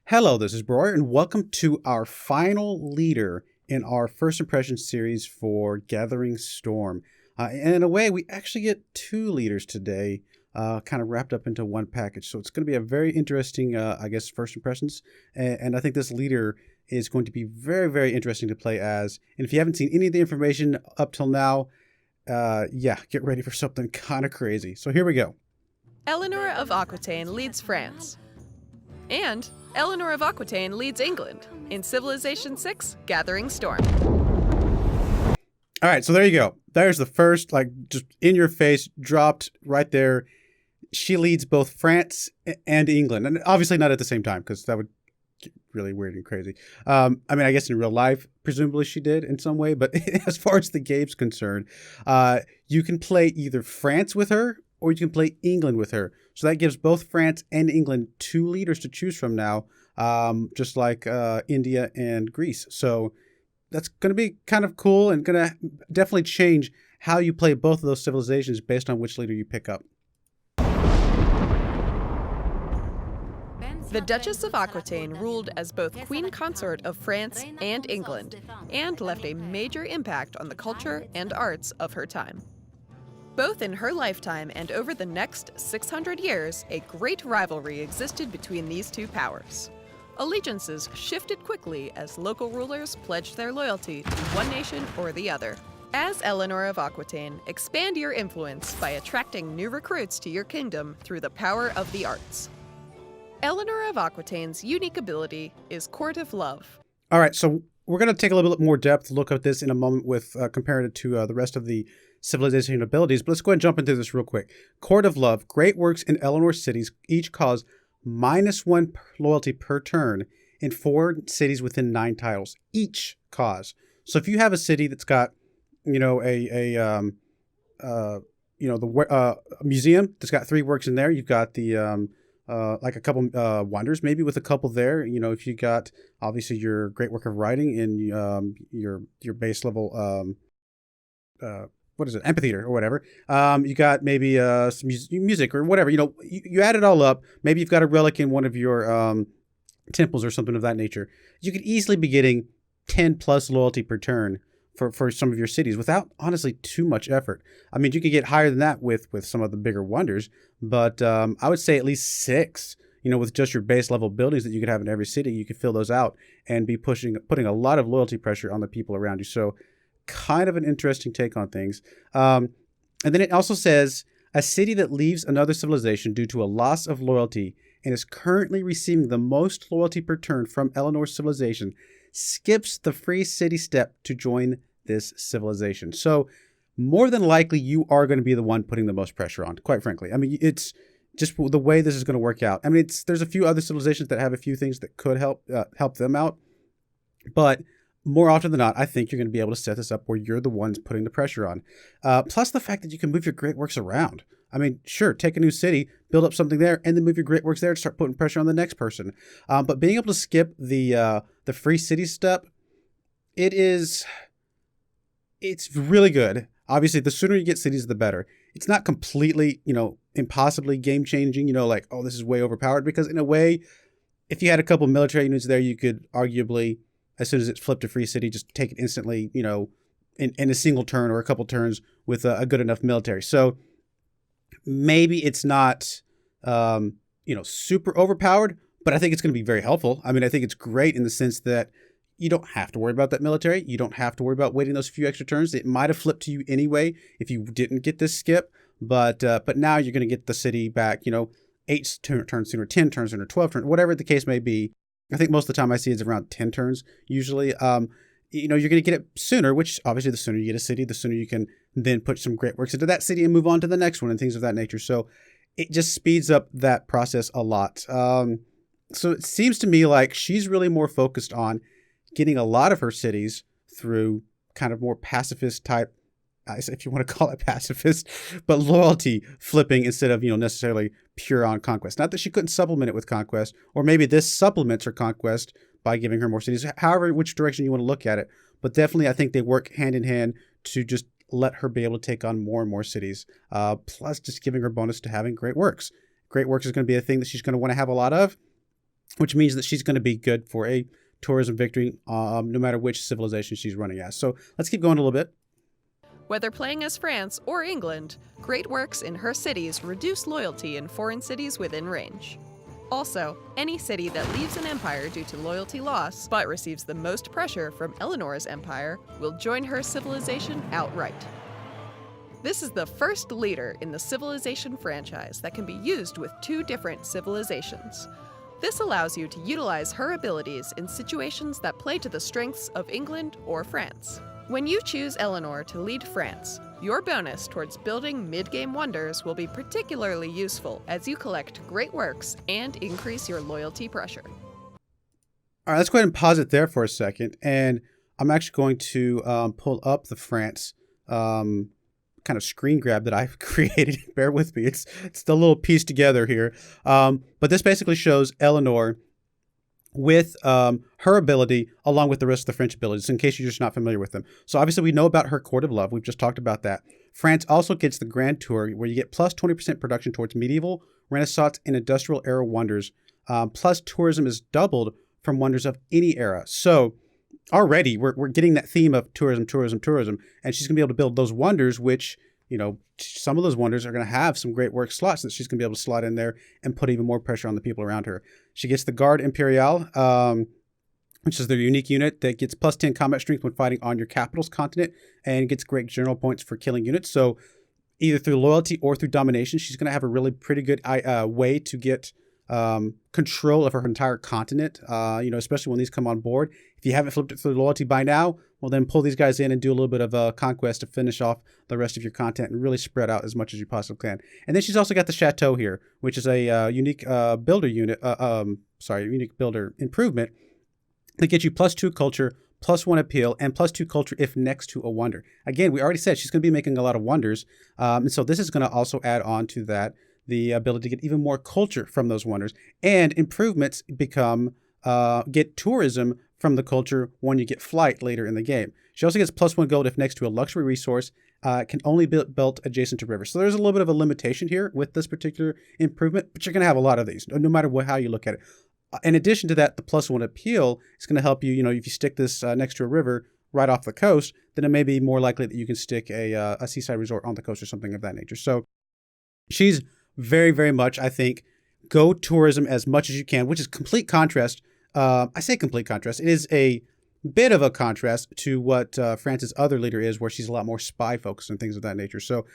Hello, this is Broyar, and welcome to our final leader in our First Impression series for Gathering Storm. And in a way, we actually get two leaders today, kind of wrapped up into one package. So it's going to be a very interesting, First Impressions. And I think this leader is going to be very, very interesting to play as. And if you haven't seen any of the information up till now, get ready for something kind of crazy. So here we go. Eleanor of Aquitaine leads France. And Eleanor of Aquitaine leads England in Civilization VI, Gathering Storm. All right, so there you go. There's the first, just in your face, dropped right there. She leads both France and England. And obviously not at the same time, because that would get really weird and crazy. I guess in real life, presumably she did in some way. But as far as the game's concerned, you can play either France with her or you can play England with her. So that gives both France and England two leaders to choose from now, just like India and Greece. So that's going to be kind of cool and going to definitely change how you play both of those civilizations based on which leader you pick up. The Duchess of Aquitaine ruled as both Queen Consort of France and England, and left a major impact on the culture and arts of her time. Both in her lifetime and over the next 600 years, a great rivalry existed between these two powers. Allegiances shifted quickly as local rulers pledged their loyalty to one nation or the other. As Eleanor of Aquitaine, expand your influence by attracting new recruits to your kingdom through the power of the arts. Eleanor of Aquitaine's unique ability is Court of Love. All right, so we're going to take a little bit more depth look at this in a moment with comparing it to the rest of the civilization abilities, but let's go ahead and jump into this real quick. Court of Love. Great works in Eleanor's cities each cause -1 loyalty per turn in 4 cities within 9 titles. Each cause. So if you have a city that's got, a museum that's got 3 works in there, you've got the a couple wonders maybe with a couple there. If you got obviously your great work of writing in your base level amphitheater or whatever. You got maybe some music or whatever. You add it all up. Maybe you've got a relic in one of your temples or something of that nature. You could easily be getting 10 plus loyalty per turn for some of your cities without honestly too much effort. I mean, you could get higher than that with some of the bigger wonders, but I would say at least 6. With just your base level buildings that you could have in every city, you could fill those out and be putting a lot of loyalty pressure on the people around you. So kind of an interesting take on things. And then it also says, a city that leaves another civilization due to a loss of loyalty and is currently receiving the most loyalty per turn from Eleanor's civilization skips the free city step to join this civilization. So more than likely, you are going to be the one putting the most pressure on, quite frankly. I mean, it's just the way this is going to work out. I mean, there's a few other civilizations that have a few things that could help them out, but more often than not, I think you're going to be able to set this up where you're the ones putting the pressure on. Plus the fact that you can move your great works around. I mean, sure, take a new city, build up something there, and then move your great works there to start putting pressure on the next person. But being able to skip the free city step, it's really good. Obviously, the sooner you get cities, the better. It's not completely, impossibly game-changing, oh, this is way overpowered. Because in a way, if you had a couple military units there, you could arguably, as soon as it's flipped to free city, just take it instantly, in a single turn or a couple turns with a good enough military. So maybe it's not, super overpowered, but I think it's going to be very helpful. I mean, I think it's great in the sense that you don't have to worry about that military. You don't have to worry about waiting those few extra turns. It might have flipped to you anyway if you didn't get this skip, but now you're going to get the city back, 8 turns sooner, 10 turns sooner, 12 turns, whatever the case may be. I think most of the time I see it's around 10 turns usually. You're going to get it sooner, which obviously the sooner you get a city, the sooner you can then put some great works into that city and move on to the next one and things of that nature. So it just speeds up that process a lot. So it seems to me like she's really more focused on getting a lot of her cities through kind of more pacifist type, if you want to call it pacifist, but loyalty flipping instead of, necessarily pure on conquest. Not that she couldn't supplement it with conquest, or maybe this supplements her conquest by giving her more cities, however, which direction you want to look at it. But definitely, I think they work hand in hand to just let her be able to take on more and more cities, plus just giving her bonus to having great works. Great works is going to be a thing that she's going to want to have a lot of. which means that she's going to be good for a tourism victory, no matter which civilization she's running as. So let's keep going a little bit. Whether playing as France or England, great works in her cities reduce loyalty in foreign cities within range. Also, any city that leaves an empire due to loyalty loss, but receives the most pressure from Eleanor's empire, will join her civilization outright. This is the first leader in the Civilization franchise that can be used with 2 different civilizations. This allows you to utilize her abilities in situations that play to the strengths of England or France. When you choose Eleanor to lead France, your bonus towards building mid-game wonders will be particularly useful as you collect great works and increase your loyalty pressure. All right, let's go ahead and pause it there for a second. And I'm actually going to pull up the France kind of screen grab that I've created. Bear with me. It's the little piece together here. But this basically shows Eleanor with her ability along with the rest of the French abilities, in case you're just not familiar with them. So obviously we know about her Court of Love. We've just talked about that. France also gets the Grand Tour, where you get plus 20% production towards medieval, Renaissance, and industrial era wonders. Plus tourism is doubled from wonders of any era. So already we're getting that theme of tourism, and she's going to be able to build those wonders, which, some of those wonders are going to have some great work slots that she's going to be able to slot in there and put even more pressure on the people around her. She gets the Garde Imperiale, which is their unique unit that gets plus 10 combat strength when fighting on your capital's continent, and gets great general points for killing units. So either through loyalty or through domination, she's going to have a really pretty good way to get control of her entire continent, especially when these come on board. If you haven't flipped it through loyalty by now, well, then pull these guys in and do a little bit of a conquest to finish off the rest of your content and really spread out as much as you possibly can. And then she's also got the Chateau here, which is a unique builder unit, unique builder improvement that gets you plus 2 culture, plus 1 appeal, and plus 2 culture if next to a wonder. Again, we already said she's going to be making a lot of wonders. And so this is going to also add on to that the ability to get even more culture from those wonders. And improvements get tourism from the culture when you get flight later in the game. She also gets plus 1 gold if next to a luxury resource, can only be built adjacent to rivers. So there's a little bit of a limitation here with this particular improvement, but you're going to have a lot of these, no matter how you look at it. In addition to that, the plus 1 appeal is going to help you, if you stick this next to a river right off the coast, then it may be more likely that you can stick a seaside resort on the coast or something of that nature. So she's very, very much, I think, go tourism as much as you can, which is complete contrast. I say complete contrast. It is a bit of a contrast to what France's other leader is, where she's a lot more spy focused and things of that nature. So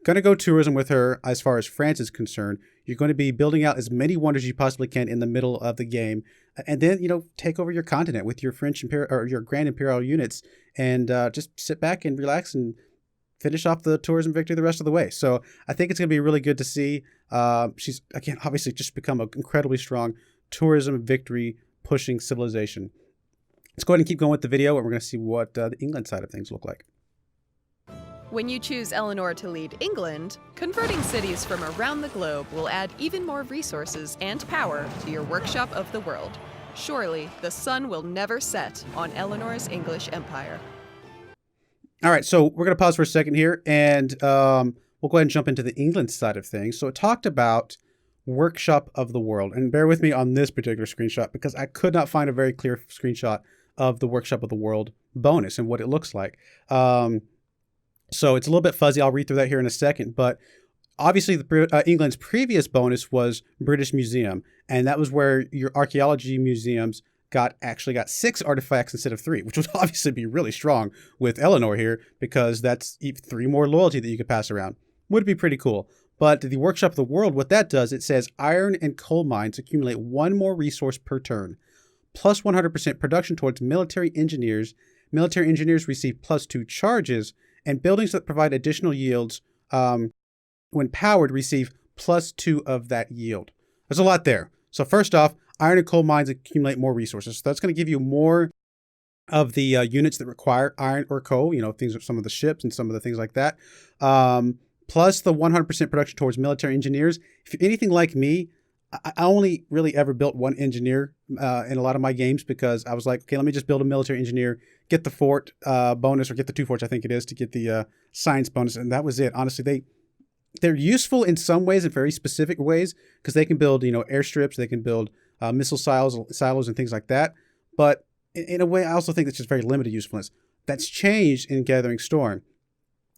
going to go tourism with her as far as France is concerned. You're going to be building out as many wonders as you possibly can in the middle of the game. And then, take over your continent with your French Imperial or your Grand Imperial units, and just sit back and relax and finish off the tourism victory the rest of the way. So I think it's going to be really good to see. She's, again, obviously just become an incredibly strong tourism victory pushing civilization. Let's go ahead and keep going with the video, and we're going to see what the England side of things look like. When you choose Eleanor to lead England, converting cities from around the globe will add even more resources and power to your workshop of the world. Surely, the sun will never set on Eleanor's English empire. All right, so we're going to pause for a second here, and we'll go ahead and jump into the England side of things. So it talked about workshop of the world, and bear with me on this particular screenshot because I could not find a very clear screenshot of the workshop of the world bonus and what it looks like. So it's a little bit fuzzy. I'll read through that here in a second, but obviously England's previous bonus was British Museum, and that was where your archaeology museums got 6 artifacts instead of 3, which would obviously be really strong with Eleanor here, because that's 3 more loyalty that you could pass around. Would be pretty cool. But the Workshop of the World, what that does, it says iron and coal mines accumulate 1 more resource per turn, plus 100% production towards military engineers. Military engineers receive plus 2 charges, and buildings that provide additional yields when powered receive plus 2 of that yield. There's a lot there. So first off, iron and coal mines accumulate more resources. So that's going to give you more of the units that require iron or coal, some of the ships and some of the things like that. Plus the 100% production towards military engineers. If you're anything like me, I only really ever built 1 engineer in a lot of my games, because I was like, okay, let me just build a military engineer, get the fort bonus, or get the 2 forts, I think it is, to get the science bonus, and that was it. Honestly, they're useful in some ways, in very specific ways, because they can build, airstrips, they can build missile silos and things like that. But in a way, I also think it's just very limited usefulness. That's changed in Gathering Storm.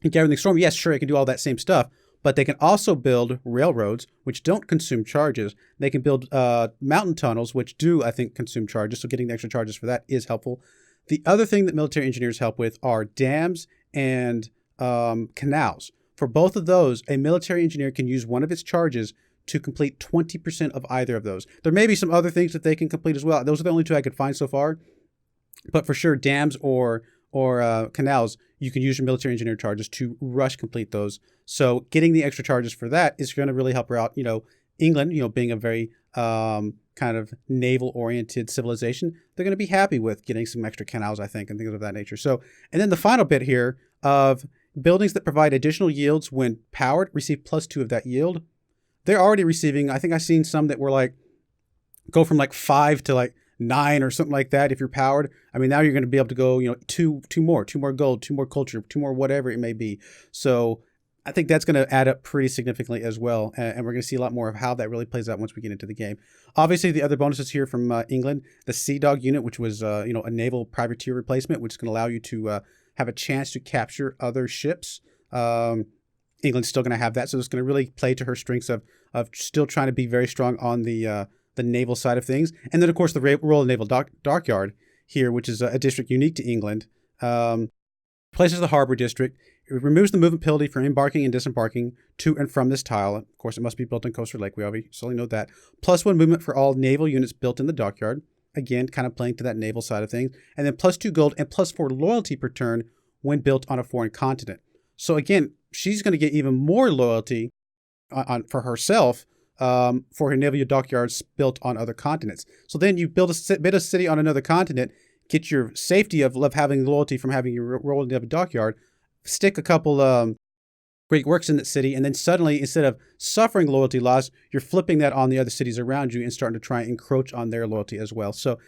In Gathering Storm, yes, sure, it can do all that same stuff, but they can also build railroads, which don't consume charges. They can build mountain tunnels, which do, I think, consume charges. So getting the extra charges for that is helpful. The other thing that military engineers help with are dams and canals. For both of those, a military engineer can use one of its charges to complete 20% of either of those. There may be some other things that they can complete as well. Those are the only two I could find so far. But for sure, dams or canals, you can use your military engineer charges to rush complete those. So getting the extra charges for that is going to really help her out. England, being a very kind of naval-oriented civilization, they're going to be happy with getting some extra canals, I think, and things of that nature. So, and then the final bit here of buildings that provide additional yields when powered receive +2 of that yield. They're already receiving, I think I've seen some that were go from 5 to 9 or something like that if you're powered. I mean, now you're going to be able to go, two more gold, 2 more culture, 2 more whatever it may be. So I think that's going to add up pretty significantly as well. And we're going to see a lot more of how that really plays out once we get into the game. Obviously, the other bonuses here from England, the Sea Dog unit, which was, a naval privateer replacement, which is going to allow you to have a chance to capture other ships. England's still going to have that. So it's going to really play to her strengths of still trying to be very strong on the naval side of things. And then, of course, the Royal Naval Dockyard here, which is a district unique to England, places the harbor district. It removes the movement penalty for embarking and disembarking to and from this tile. Of course, it must be built in Coastal Lake. We obviously know that. +1 movement for all naval units built in the dockyard. Again, kind of playing to that naval side of things. And then +2 gold and +4 loyalty per turn when built on a foreign continent. So again, she's going to get even more loyalty for herself for her naval dockyards built on other continents. So then you build a city on another continent, get your safety of having loyalty from having your Royal Naval Dockyard, stick a couple great works in that city, and then suddenly, instead of suffering loyalty loss, you're flipping that on the other cities around you and starting to try and encroach on their loyalty as well. So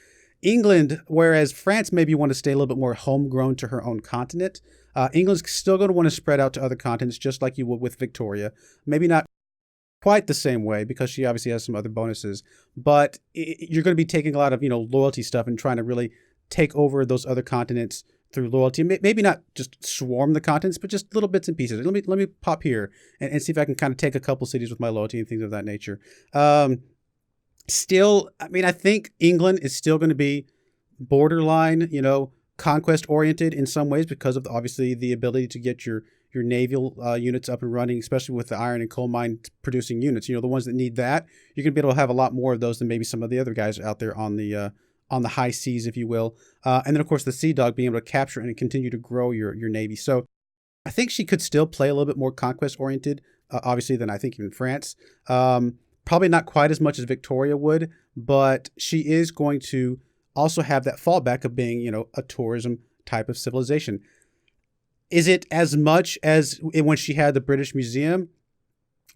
England, whereas France maybe want to stay a little bit more homegrown to her own continent, England's still going to want to spread out to other continents, just like you would with Victoria. Maybe not quite the same way, because she obviously has some other bonuses, but you're going to be taking a lot of loyalty stuff and trying to really take over those other continents through loyalty. Maybe not just swarm the continents, but just little bits and pieces. Let me pop here and see if I can kind of take a couple cities with my loyalty and things of that nature. Still, I mean, I think England is still going to be borderline, conquest oriented in some ways, because of obviously the ability to get your naval units up and running, especially with the iron and coal mine producing units. The ones that need that, you're going to be able to have a lot more of those than maybe some of the other guys out there on the high seas, if you will. And then, of course, the Sea Dog being able to capture and continue to grow your navy. So I think she could still play a little bit more conquest-oriented, obviously, than I think even France. Probably not quite as much as Victoria would, but she is going to also have that fallback of being, a tourism type of civilization. Is it as much as when she had the British Museum?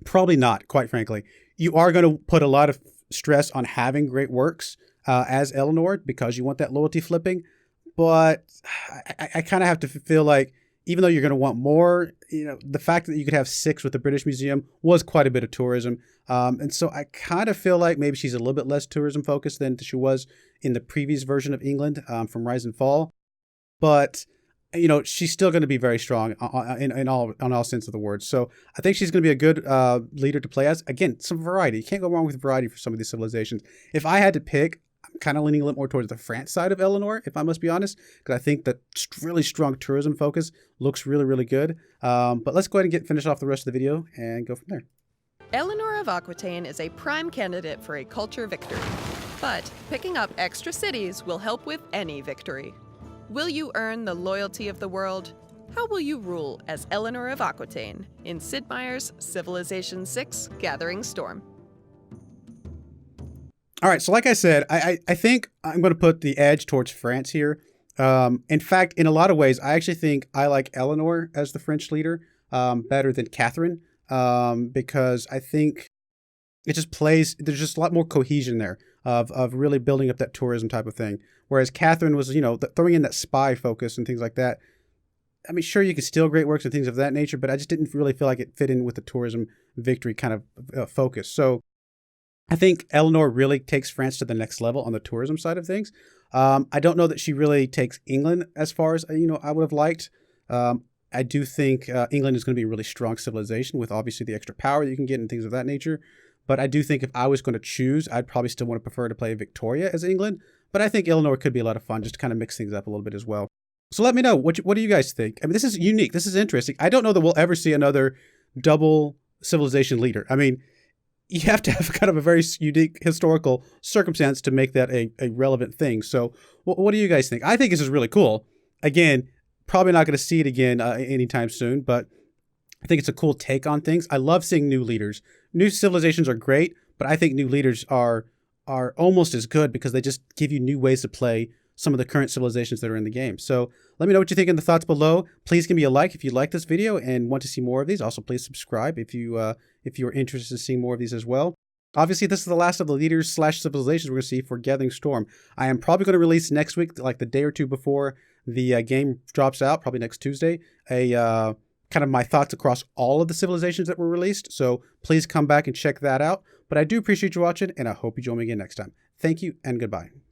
Probably not, quite frankly. You are going to put a lot of stress on having great works, as Eleanor, because you want that loyalty flipping. But I kind of have to feel like, even though you're going to want more, the fact that you could have 6 with the British Museum was quite a bit of tourism. And so I kind of feel like maybe she's a little bit less tourism focused than she was in the previous version of England from Rise and Fall. But, she's still going to be very strong in all sense of the word. So I think she's going to be a good leader to play as. Again, some variety. You can't go wrong with variety for some of these civilizations. If I had to pick, I'm kind of leaning a little more towards the France side of Eleanor, if I must be honest, because I think that really strong tourism focus looks really, really good. But let's go ahead and finish off the rest of the video and go from there. Eleanor of Aquitaine is a prime candidate for a culture victory, but picking up extra cities will help with any victory. Will you earn the loyalty of the world? How will you rule as Eleanor of Aquitaine in Sid Meier's Civilization VI Gathering Storm? All right, so like I said, I think I'm going to put the edge towards France here. In fact, in a lot of ways, I actually think I like Eleanor as the French leader better than Catherine, because I think it just plays, there's just a lot more cohesion there of really building up that tourism type of thing. Whereas Catherine was, throwing in that spy focus and things like that. I mean, sure, you could steal great works and things of that nature, but I just didn't really feel like it fit in with the tourism victory kind of focus. So I think Eleanor really takes France to the next level on the tourism side of things. I don't know that she really takes England as far as I would have liked. I do think England is going to be a really strong civilization with obviously the extra power that you can get and things of that nature. But I do think if I was going to choose, I'd probably still want to prefer to play Victoria as England. But I think Eleanor could be a lot of fun just to kind of mix things up a little bit as well. So let me know, what do you guys think? I mean, this is unique. This is interesting. I don't know that we'll ever see another double civilization leader. I mean, you have to have kind of a very unique historical circumstance to make that a relevant thing. So what do you guys think? I think this is really cool. Again, probably not going to see it again anytime soon, but I think it's a cool take on things. I love seeing new leaders. New civilizations are great, but I think new leaders are almost as good because they just give you new ways to play some of the current civilizations that are in the game. So let me know what you think in the thoughts below. Please give me a like if you like this video and want to see more of these. Also, please subscribe if you're interested in seeing more of these as well. Obviously, this is the last of the leaders / civilizations we're going to see for Gathering Storm. I am probably going to release next week, like the day or two before the game drops out, probably next Tuesday, a kind of my thoughts across all of the civilizations that were released. So please come back and check that out. But I do appreciate you watching, and I hope you join me again next time. Thank you, and goodbye.